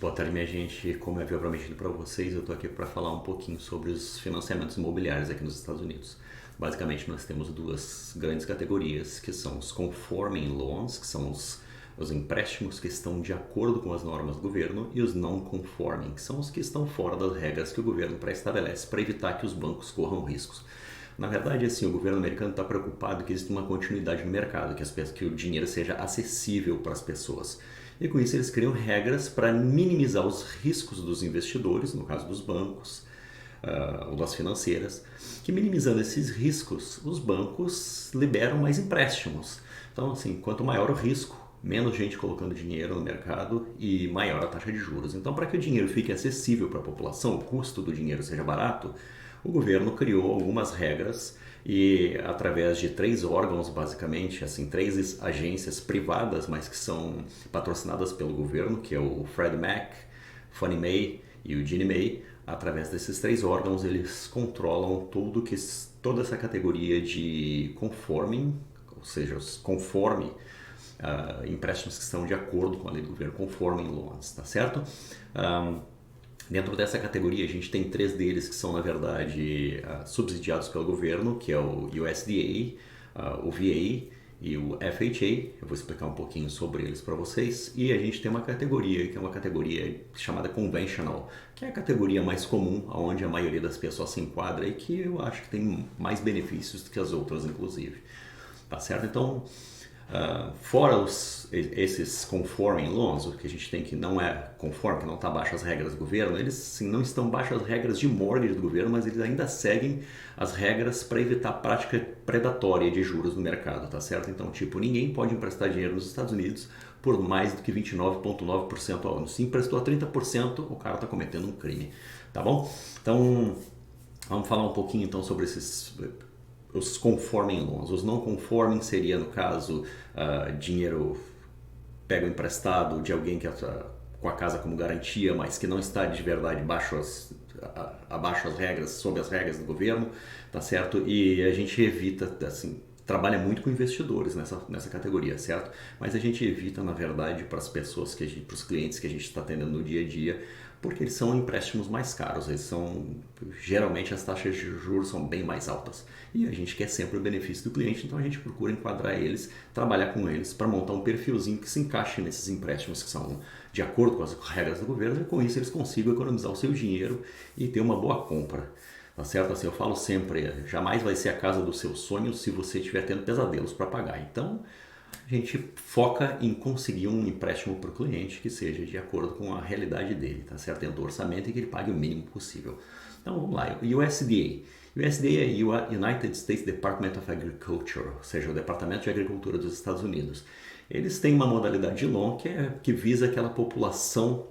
Boa tarde, minha gente. Como eu havia prometido para vocês, eu estou aqui para falar um pouquinho sobre os financiamentos imobiliários aqui nos Estados Unidos. Basicamente, nós temos duas grandes categorias, que são os conforming loans, que são os empréstimos que estão de acordo com as normas do governo, e os não conforming, que são os que estão fora das regras que o governo pré-estabelece para evitar que os bancos corram riscos. Na verdade, assim, o governo americano está preocupado que exista uma continuidade no mercado, que o dinheiro seja acessível para as pessoas. E com isso eles criam regras para minimizar os riscos dos investidores, no caso dos bancos ou das financeiras, que minimizando esses riscos, os bancos liberam mais empréstimos. Então, assim, quanto maior o risco, menos gente colocando dinheiro no mercado e maior a taxa de juros. Então, para que o dinheiro fique acessível para a população, o custo do dinheiro seja barato, o governo criou algumas regras e através de 3 órgãos, basicamente, assim, 3 agências privadas, mas que são patrocinadas pelo governo, que é o Freddie Mac, Fannie Mae e o Ginnie Mae. Através desses 3 órgãos, eles controlam toda essa categoria de conforming, ou seja, os conforme empréstimos que estão de acordo com a lei do governo, conforming loans, tá certo? Dentro dessa categoria, a gente tem 3 deles que são, na verdade, subsidiados pelo governo, que é o USDA, o VA e o FHA. Eu vou explicar um pouquinho sobre eles para vocês. E a gente tem uma categoria, que é uma categoria chamada Conventional, que é a categoria mais comum, onde a maioria das pessoas se enquadra e que eu acho que tem mais benefícios do que as outras, inclusive. Tá certo? Então, fora esses conforming loans, o que a gente tem que não é conforme, que não está abaixo das regras do governo, eles sim, não estão abaixo das regras de mortgage do governo, mas eles ainda seguem as regras para evitar a prática predatória de juros no mercado, tá certo? Então, tipo, ninguém pode emprestar dinheiro nos Estados Unidos por mais do que 29,9% ao ano. Se emprestou a 30%, o cara está cometendo um crime, tá bom? Então, vamos falar um pouquinho então sobre os conforming loans. Os não conforming seria, no caso, dinheiro pego emprestado de alguém que com a casa como garantia, mas que não está de verdade abaixo as regras, sob as regras do governo, tá certo? E a gente evita, assim, trabalha muito com investidores nessa categoria, certo? Mas a gente evita, na verdade, para as pessoas, para os clientes que a gente está atendendo no dia a dia, porque eles são empréstimos mais caros, geralmente as taxas de juros são bem mais altas e a gente quer sempre o benefício do cliente, então a gente procura enquadrar eles, trabalhar com eles para montar um perfilzinho que se encaixe nesses empréstimos que são de acordo com as regras do governo e com isso eles consigam economizar o seu dinheiro e ter uma boa compra. Tá certo? Assim, eu falo sempre, jamais vai ser a casa dos seus sonhos se você estiver tendo pesadelos para pagar. Então, a gente foca em conseguir um empréstimo para o cliente que seja de acordo com a realidade dele, tá certo? Dentro do orçamento e que ele pague o mínimo possível. Então, vamos lá. USDA. USDA é United States Department of Agriculture, ou seja, o Departamento de Agricultura dos Estados Unidos. Eles têm uma modalidade de loan que visa aquela população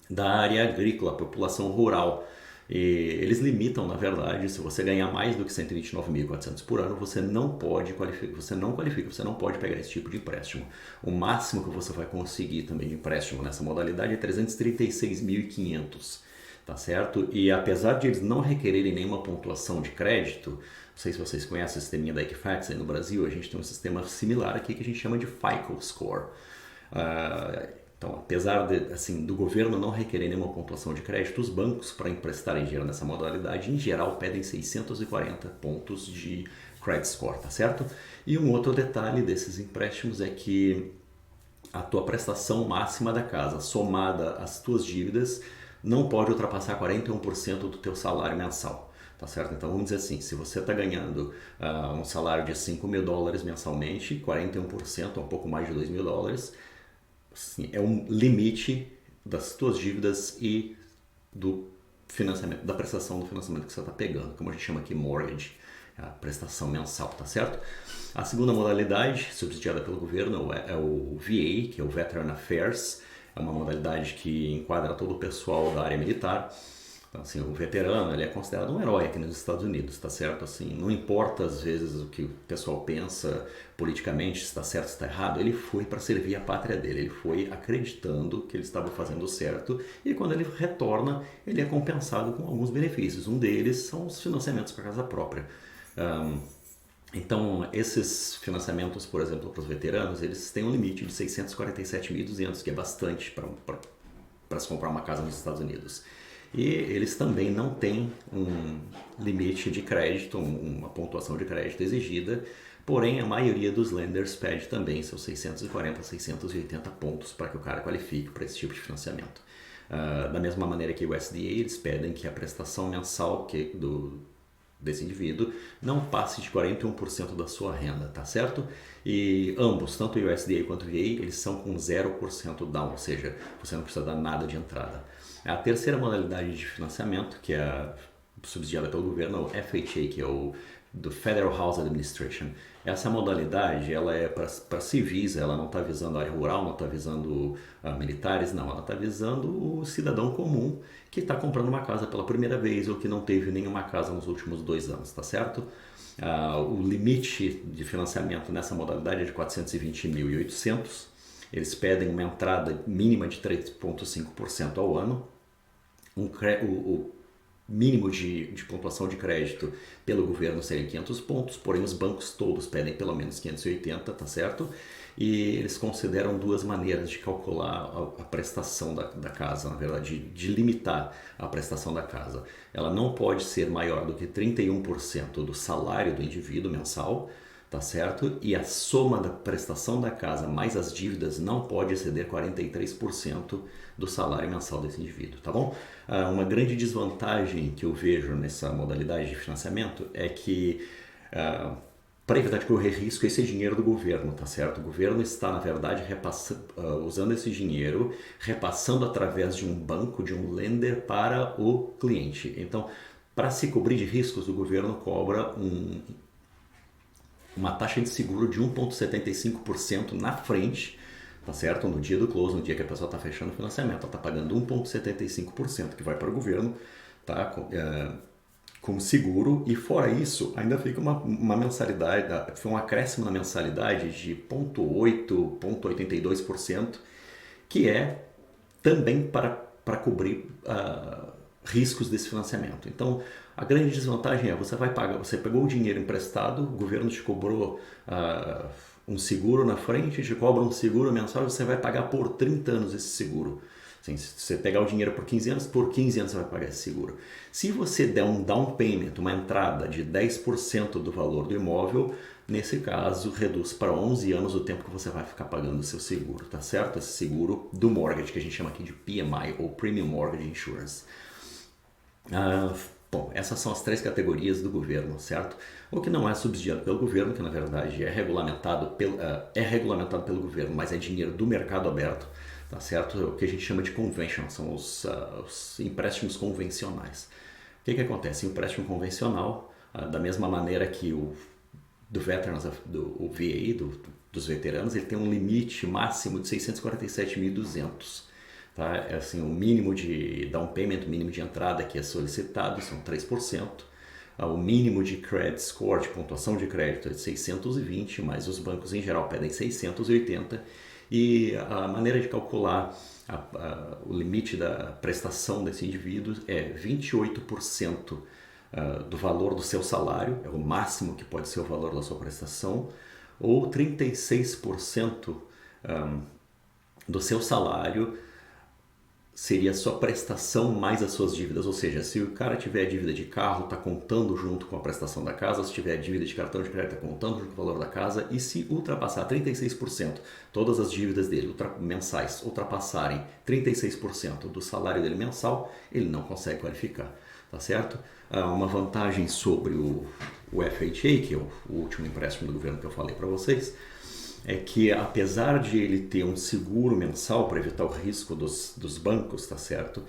da área agrícola, a população rural. E eles limitam, na verdade, se você ganhar mais do que 129.400 por ano, você não pode qualificar, você não pode pegar esse tipo de empréstimo. O máximo que você vai conseguir também de empréstimo nessa modalidade é 336.500, tá certo? E apesar de eles não requererem nenhuma pontuação de crédito, não sei se vocês conhecem o sisteminha da Equifax aí no Brasil, a gente tem um sistema similar aqui que a gente chama de FICO Score. Então, apesar do governo não requerer nenhuma pontuação de crédito, os bancos, para emprestarem dinheiro nessa modalidade, em geral, pedem 640 pontos de credit score, tá certo? E um outro detalhe desses empréstimos é que a tua prestação máxima da casa, somada às tuas dívidas, não pode ultrapassar 41% do teu salário mensal. Tá certo? Então vamos dizer assim, se você está ganhando um salário de $5.000 mensalmente, 41%, um pouco mais de $2.000, assim, é um limite das tuas dívidas e do financiamento, da prestação do financiamento que você está pegando, como a gente chama aqui mortgage, a prestação mensal, tá certo? A segunda modalidade, subsidiada pelo governo, é o VA, que é o Veteran Affairs, é uma modalidade que enquadra todo o pessoal da área militar. Então, assim, o veterano, ele é considerado um herói aqui nos Estados Unidos, tá certo? Assim, não importa às vezes o que o pessoal pensa politicamente, se está certo, se está errado, ele foi para servir a pátria dele, ele foi acreditando que ele estava fazendo certo e quando ele retorna, ele é compensado com alguns benefícios. Um deles são os financiamentos para casa própria. Então, esses financiamentos, por exemplo, para os veteranos, eles têm um limite de 647.200, que é bastante para para se comprar uma casa nos Estados Unidos. E eles também não têm um limite de crédito, uma pontuação de crédito exigida, porém a maioria dos lenders pede também seus 640, 680 pontos para que o cara qualifique para esse tipo de financiamento. Da mesma maneira que o USDA, eles pedem que a prestação mensal desse indivíduo não passe de 41% da sua renda, tá certo? E ambos, tanto o USDA quanto o VA, eles são com 0% down, ou seja, você não precisa dar nada de entrada. A terceira modalidade de financiamento, que é subsidiada pelo governo, é o FHA, que é o do Federal House Administration. Essa modalidade, ela é para civis, ela não está visando a área rural, não está visando militares, não, ela está visando o cidadão comum que está comprando uma casa pela primeira vez ou que não teve nenhuma casa nos últimos 2 anos, tá certo? O limite de financiamento nessa modalidade é de 420.800. Eles pedem uma entrada mínima de 3,5% ao ano. O mínimo de pontuação de crédito pelo governo seria 500 pontos, porém os bancos todos pedem pelo menos 580, tá certo? E eles consideram 2 maneiras de calcular a prestação da casa, na verdade, de limitar a prestação da casa. Ela não pode ser maior do que 31% do salário do indivíduo mensal, tá certo? E a soma da prestação da casa mais as dívidas não pode exceder 43% do salário mensal desse indivíduo, tá bom? Uma grande desvantagem que eu vejo nessa modalidade de financiamento é que, para evitar de correr risco, esse é dinheiro do governo, tá certo? O governo está, na verdade, usando esse dinheiro, repassando através de um banco, de um lender para o cliente. Então, para se cobrir de riscos, o governo cobra uma taxa de seguro de 1,75% na frente, tá certo? No dia do close, no dia que a pessoa está fechando o financiamento, ela está pagando 1,75% que vai para o governo, tá? Como seguro, e fora isso, ainda fica uma mensalidade, um acréscimo na mensalidade de 0,8%, 0,82%, que é também para cobrir riscos desse financiamento. Então, a grande desvantagem é, você pegou o dinheiro emprestado, o governo te cobrou um seguro na frente, te cobra um seguro mensal e você vai pagar por 30 anos esse seguro. Assim, se você pegar o dinheiro por 15 anos, por 15 anos você vai pagar esse seguro. Se você der um down payment, uma entrada de 10% do valor do imóvel, nesse caso reduz para 11 anos o tempo que você vai ficar pagando o seu seguro, tá certo? Esse seguro do mortgage, que a gente chama aqui de PMI, ou Premium Mortgage Insurance. Bom, essas são as 3 categorias do governo, certo? O que não é subsidiado pelo governo, que na verdade é regulamentado pelo governo, mas é dinheiro do mercado aberto, tá certo? É o que a gente chama de convention, são os empréstimos convencionais. O que acontece? O empréstimo convencional, da mesma maneira que o VA, dos veteranos, ele tem um limite máximo de 647.200. Tá? É assim, o mínimo de down payment, o mínimo de entrada que é solicitado são 3%. O mínimo de credit score, de pontuação de crédito, é de 620, mas os bancos em geral pedem 680. E a maneira de calcular o limite da prestação desse indivíduo é 28% do valor do seu salário, é o máximo que pode ser o valor da sua prestação, ou 36% do seu salário seria a sua prestação mais as suas dívidas, ou seja, se o cara tiver dívida de carro, está contando junto com a prestação da casa, se tiver dívida de cartão de crédito, está contando junto com o valor da casa, e se ultrapassar 36%, todas as dívidas dele mensais ultrapassarem 36% do salário dele mensal, ele não consegue qualificar, tá certo? Uma vantagem sobre o FHA, que é o último empréstimo do governo que eu falei para vocês, é que apesar de ele ter um seguro mensal para evitar o risco dos bancos, tá certo?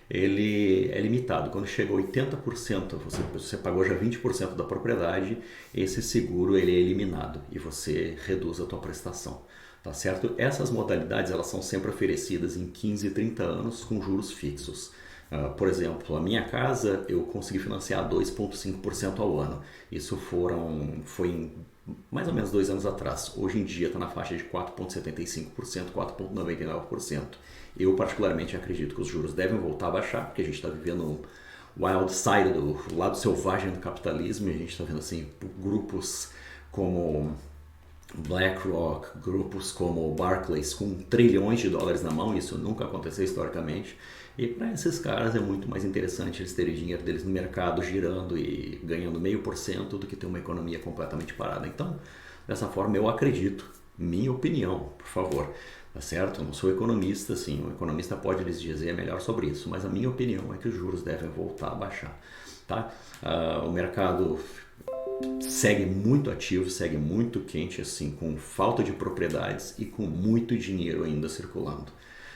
Ele é limitado. Quando chega a 80%, você pagou já 20% da propriedade, esse seguro ele é eliminado e você reduz a tua prestação, tá certo? Essas modalidades elas são sempre oferecidas em 15 e 30 anos com juros fixos. Por exemplo, a minha casa eu consegui financiar 2,5% ao ano. Isso foi em mais ou menos 2 anos atrás. Hoje em dia está na faixa de 4,75%, 4,99%. Eu particularmente acredito que os juros devem voltar a baixar, porque a gente está vivendo um wild side, do lado selvagem do capitalismo, e a gente está vendo assim, grupos como BlackRock, grupos como Barclays com trilhões de dólares na mão, isso nunca aconteceu historicamente. E para esses caras é muito mais interessante eles terem dinheiro deles no mercado girando e ganhando 0,5% do que ter uma economia completamente parada. Então, dessa forma eu acredito, minha opinião, por favor, tá certo? Eu não sou economista, assim, um economista pode lhes dizer melhor sobre isso, mas a minha opinião é que os juros devem voltar a baixar, tá? O mercado segue muito ativo, segue muito quente, assim, com falta de propriedades e com muito dinheiro ainda circulando.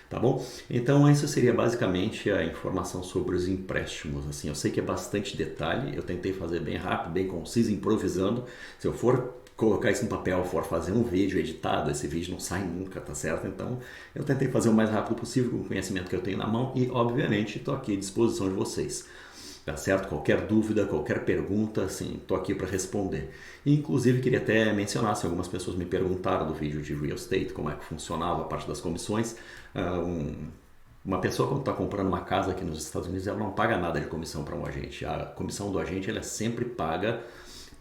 Tá bom? Então, isso seria basicamente a informação sobre os empréstimos. Assim, eu sei que é bastante detalhe, eu tentei fazer bem rápido, bem conciso, improvisando. Se eu for colocar isso no papel, for fazer um vídeo editado, esse vídeo não sai nunca, tá certo? Então, eu tentei fazer o mais rápido possível com o conhecimento que eu tenho na mão e, obviamente, estou aqui à disposição de vocês. Tá certo? Qualquer dúvida, qualquer pergunta, assim, tô aqui para responder. E, inclusive, queria até mencionar, se algumas pessoas me perguntaram do vídeo de real estate, como é que funcionava a parte das comissões. Uma pessoa quando está comprando uma casa aqui nos Estados Unidos, ela não paga nada de comissão para um agente. A comissão do agente ela é sempre paga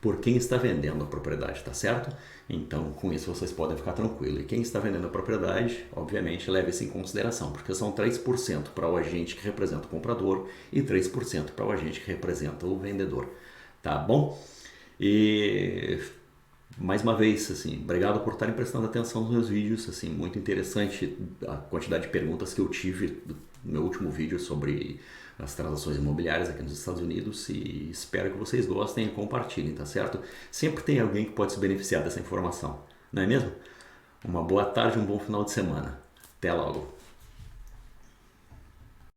por quem está vendendo a propriedade, tá certo? Então, com isso vocês podem ficar tranquilos. E quem está vendendo a propriedade, obviamente, leve isso em consideração, porque são 3% para o agente que representa o comprador e 3% para o agente que representa o vendedor, tá bom? E mais uma vez, assim, obrigado por estarem prestando atenção nos meus vídeos, assim, muito interessante a quantidade de perguntas que eu tive no meu último vídeo sobre as transações imobiliárias aqui nos Estados Unidos e espero que vocês gostem e compartilhem, tá certo? Sempre tem alguém que pode se beneficiar dessa informação, não é mesmo? Uma boa tarde, um bom final de semana. Até logo!